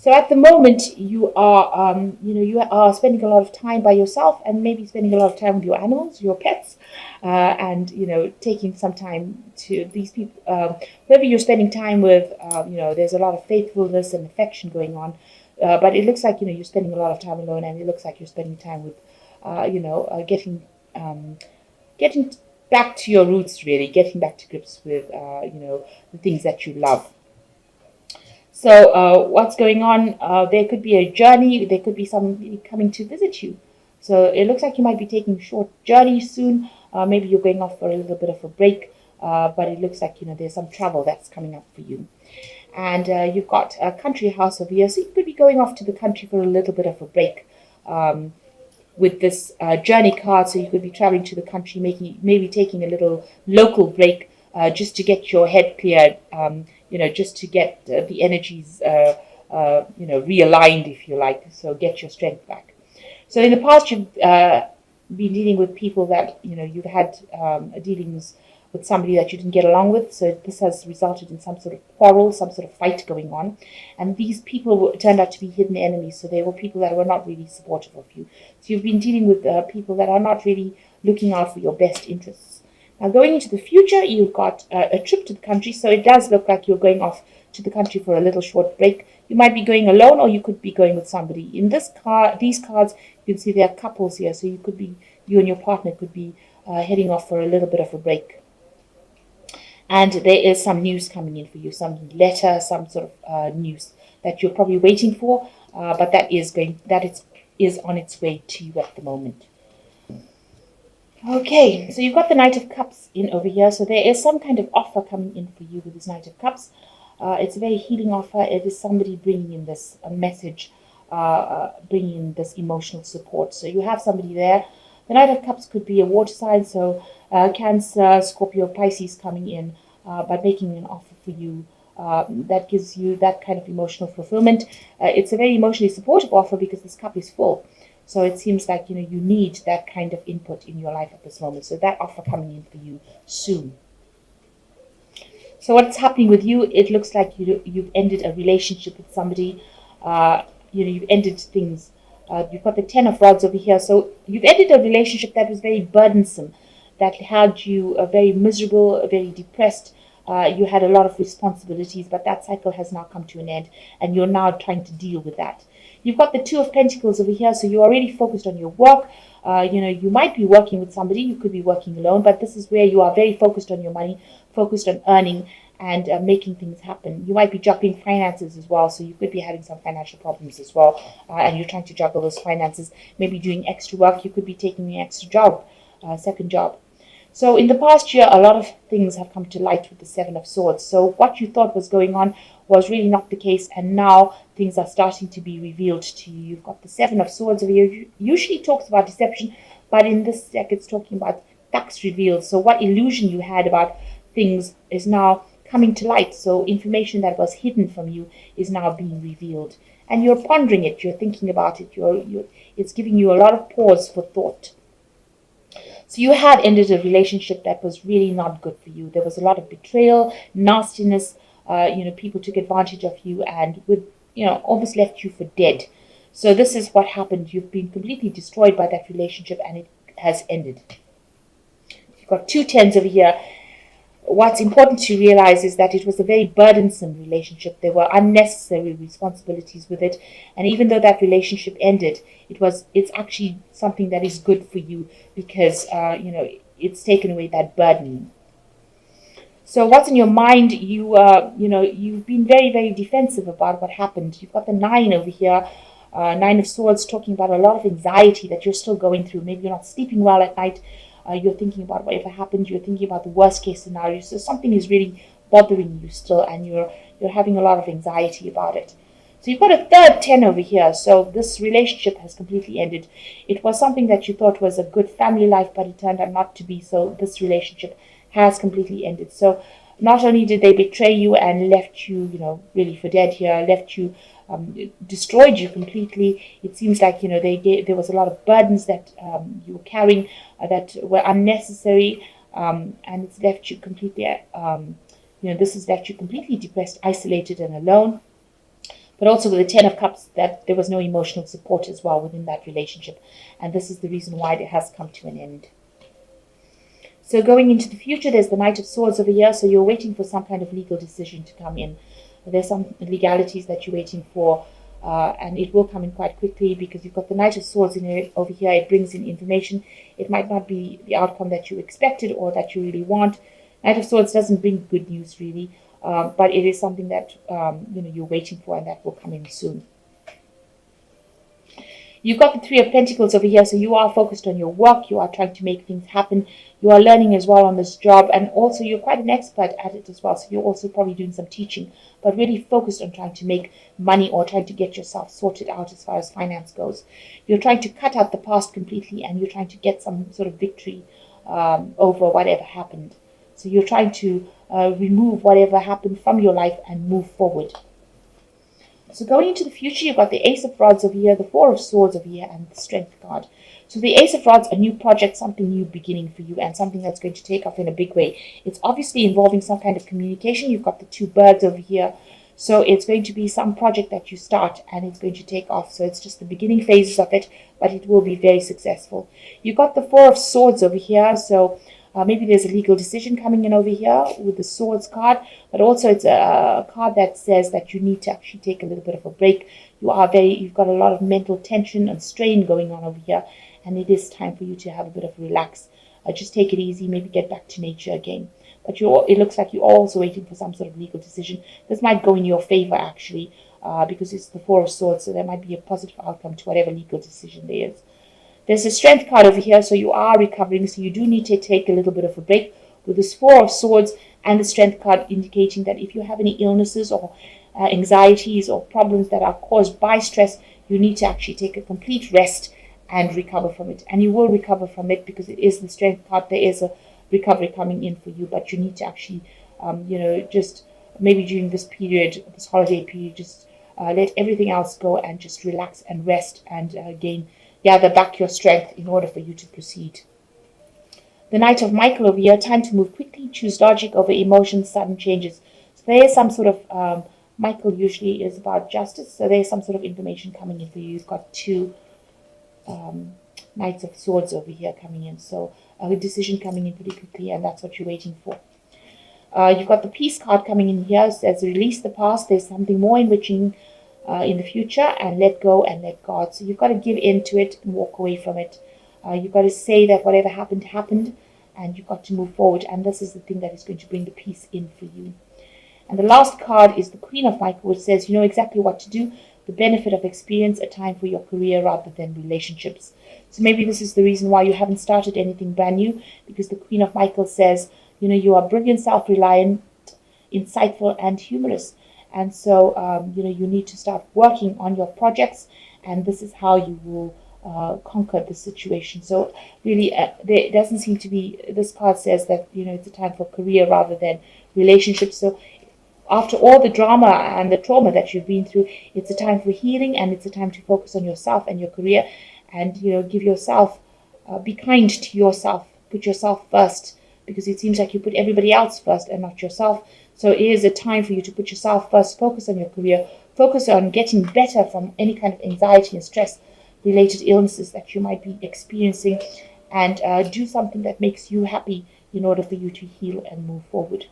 So at the moment, you are, you are spending a lot of time by yourself, and maybe spending a lot of time with your animals, your pets, and taking some time to these people. Whoever you're spending time with, there's a lot of faithfulness and affection going on. But it looks like you're spending a lot of time alone, and it looks like you're spending time with, getting back to your roots, really, getting back to grips with, the things that you love. So, what's going on? There could be a journey. There could be somebody coming to visit you. So it looks like you might be taking a short journey soon. Maybe you're going off for a little bit of a break. But it looks like there's some travel that's coming up for you. And you've got a country house over here, so you could be going off to the country for a little bit of a break. With this journey card, so you could be traveling to the country, maybe taking a little local break, just to get your head cleared, just to get the energies, realigned, if you like, so get your strength back. So in the past, you've been dealing with people that, you've had dealings with somebody that you didn't get along with. So this has resulted in some sort of quarrel, some sort of fight going on. And these people turned out to be hidden enemies. So they were people that were not really supportive of you. So you've been dealing with people that are not really looking out for your best interests. Now, going into the future, you've got a trip to the country. So it does look like you're going off to the country for a little short break. You might be going alone, or you could be going with somebody. In these cards, you can see there are couples here. So you and your partner could be heading off for a little bit of a break. And there is some news coming in for you, some letter, some sort of news that you're probably waiting for, but that is on its way to you at the moment. Okay, so you've got the Knight of Cups in over here. So there is some kind of offer coming in for you with this Knight of Cups. It's a very healing offer. It is somebody bringing in this message, bringing in this emotional support. So you have somebody there. The Knight of Cups could be a water sign, so Cancer, Scorpio, Pisces coming in, but making an offer for you that gives you that kind of emotional fulfillment. It's a very emotionally supportive offer because this cup is full. So it seems like you need that kind of input in your life at this moment. So that offer coming in for you soon. So what's happening with you? It looks like you've ended a relationship with somebody. You've ended things. You've got the Ten of Rods over here. So you've ended a relationship that was very burdensome, that had you very miserable, very depressed. You had a lot of responsibilities, but that cycle has now come to an end, and you're now trying to deal with that. You've got the Two of Pentacles over here, so you're already focused on your work. You might be working with somebody, you could be working alone, but this is where you are very focused on your money, focused on earning, and making things happen. You might be juggling finances as well, so you could be having some financial problems as well, and you're trying to juggle those finances, maybe doing extra work. You could be taking an extra job, second job. So in the past year, a lot of things have come to light with the Seven of Swords. So what you thought was going on was really not the case, and now things are starting to be revealed to you. You've got the Seven of Swords over here. Usually talks about deception, but in this deck it's talking about facts revealed. So what illusion you had about things is now coming to light. So information that was hidden from you is now being revealed, and you're pondering it, you're thinking about it, it's giving you a lot of pause for thought. So you had ended a relationship that was really not good for you. There was a lot of betrayal, nastiness. People took advantage of you and almost left you for dead. So this is what happened. You've been completely destroyed by that relationship, and it has ended. You've got two tens over here. What's important to realize is that it was a very burdensome relationship. There were unnecessary responsibilities with it. And even though that relationship ended, it's actually something that is good for you because, it's taken away that burden. So what's in your mind? You've been very, very defensive about what happened. You've got the Nine over here. Nine of Swords, talking about a lot of anxiety that you're still going through. Maybe you're not sleeping well at night. You're thinking about whatever happened. You're thinking about the worst case scenario. So something is really bothering you still, and you're having a lot of anxiety about it. So you've got a third 10 over here. So this relationship has completely ended. It was something that you thought was a good family life, but it turned out not to be. So this relationship has completely ended. So not only did they betray you and left you, really for dead here, left you, destroyed you completely. It seems like, there was a lot of burdens that you were carrying that were unnecessary, and it's left you completely, this has left you completely depressed, isolated, and alone. But also with the Ten of Cups, that there was no emotional support as well within that relationship. And this is the reason why it has come to an end. So going into the future, there's the Knight of Swords over here. So you're waiting for some kind of legal decision to come in. There's some legalities that you're waiting for. And it will come in quite quickly because you've got the Knight of Swords in it over here. It brings in information. It might not be the outcome that you expected or that you really want. Knight of Swords doesn't bring good news really. But it is something that you're waiting for, and that will come in soon. You've got the Three of Pentacles over here, so you are focused on your work. You are trying to make things happen. You are learning as well on this job, and also you're quite an expert at it as well. So you're also probably doing some teaching, but really focused on trying to make money or trying to get yourself sorted out as far as finance goes. You're trying to cut out the past completely, and you're trying to get some sort of victory over whatever happened. So you're trying to remove whatever happened from your life and move forward. So going into the future, you've got the Ace of Rods over here, the Four of Swords over here, and the Strength card. So the Ace of Rods, a new project, something new beginning for you, and something that's going to take off in a big way. It's obviously involving some kind of communication. You've got the two birds over here. So it's going to be some project that you start, and it's going to take off. So it's just the beginning phases of it, but it will be very successful. You've got the Four of Swords over here. So maybe there's a legal decision coming in over here with the Swords card, but also it's a card that says that you need to actually take a little bit of a break. You've got a lot of mental tension and strain going on over here, and it is time for you to have a bit of a relax. Just take it easy, maybe get back to nature again. But it looks like you're also waiting for some sort of legal decision. This might go in your favor actually, because it's the Four of Swords, so there might be a positive outcome to whatever legal decision there is. There's a Strength card over here, so you are recovering, so you do need to take a little bit of a break with this Four of Swords and the Strength card indicating that if you have any illnesses or anxieties or problems that are caused by stress, you need to actually take a complete rest and recover from it. And you will recover from it because it is the Strength card. There is a recovery coming in for you, but you need to actually, just maybe during this period, this holiday period, just let everything else go and just relax and rest and gather back your strength in order for you to proceed. The Knight of Michael over here, time to move quickly, choose logic over emotions, sudden changes. So there is some sort of, Michael usually is about justice, so there is some sort of information coming in for you. You've got two Knights of Swords over here coming in, so a decision coming in pretty quickly, and that's what you're waiting for. You've got the Peace card coming in here, says release the past, there's something more enriching in the future, and let go and let God. So you've got to give in to it and walk away from it. You've got to say that whatever happened, happened, and you've got to move forward. And this is the thing that is going to bring the peace in for you. And the last card is the Queen of Michael, which says you know exactly what to do, the benefit of experience, a time for your career rather than relationships. So maybe this is the reason why you haven't started anything brand new, because the Queen of Michael says, you are brilliant, self-reliant, insightful, and humorous. And so, you need to start working on your projects, and this is how you will conquer the situation. So really, there doesn't seem to be, this card says that, it's a time for career rather than relationships. So after all the drama and the trauma that you've been through, it's a time for healing, and it's a time to focus on yourself and your career, and, give yourself, be kind to yourself, put yourself first, because it seems like you put everybody else first and not yourself. So it is a time for you to put yourself first, focus on your career, focus on getting better from any kind of anxiety and stress-related illnesses that you might be experiencing, and do something that makes you happy in order for you to heal and move forward.